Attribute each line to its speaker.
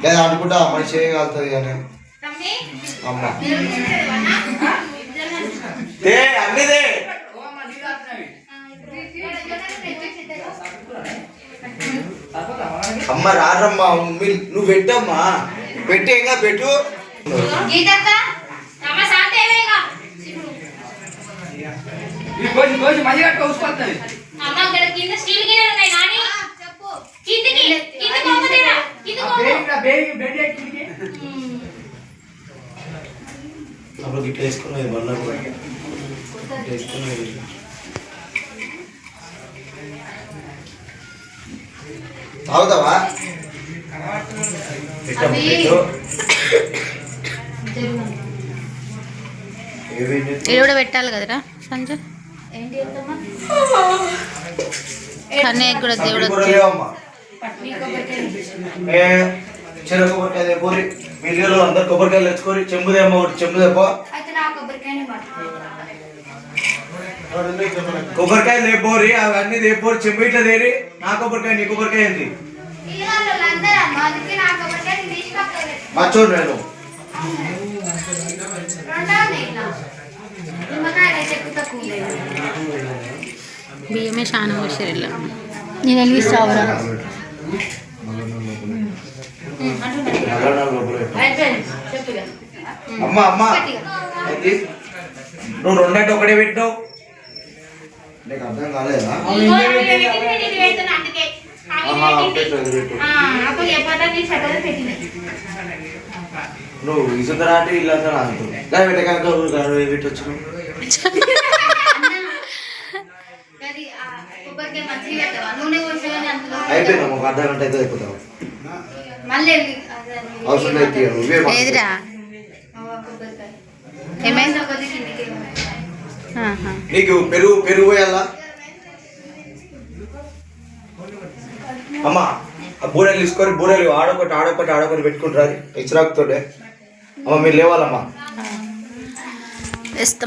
Speaker 1: లేదా అనుకుంటా అమ్మాయి చేయగలుగుతుంది కానీ అమ్మ అన్నిదే అమ్మ రారమ్మా నువ్వు పెట్టమ్మా పెట్టేగా పెట్టు అప్పుడు గిట్ల వేసుకున్నది మళ్ళీ వేసుకున్నది తాగుతావా
Speaker 2: ఇది కూడా పెట్టాలి కదరా సంజయ్ కన్నయ్య కూడా దేవుడు
Speaker 1: చెరుకు కొబ్బరికాయ పోరి మిల్లులో అందరు కొబ్బరికాయలు తెచ్చుకొని చెంబుదేమో ఒకటి చెంబుదేపో కొబ్బరికాయ లేపోరి అవన్నీ లేపోరి చెంబు ఇట్లా తేరి నా కొబ్బరికాయ నీ కొబ్బరికాయ ఏంటి మర్చోడు నేను
Speaker 2: బియ్యమే చాలా వచ్చారు
Speaker 3: నేను వెలిగిస్తావురా
Speaker 1: అమ్మ అమ్మ నువ్వు రెండంటే ఒకటే పెట్టినావు నీకు అర్థం కాలేదా నువ్వు ఇసుకరాటి ఇల్లంతా అంటావు పెట్టక పెట్టొచ్చు అయిపోయినా ఒక అర్ధ గంట అయితే అయిపోతావు అవసరం అయితే
Speaker 2: ఏదిరా ఏమైంది
Speaker 1: నీకు పెరుగు పెరుగు పోయాలా అమ్మ బూరెలు తీసుకొని బూరెలు ఆడొకటి పెట్టుకుంటారు ఇచ్చిరాకుతోటే అమ్మ మీరు లేవాలమ్మా
Speaker 2: వేస్తాం.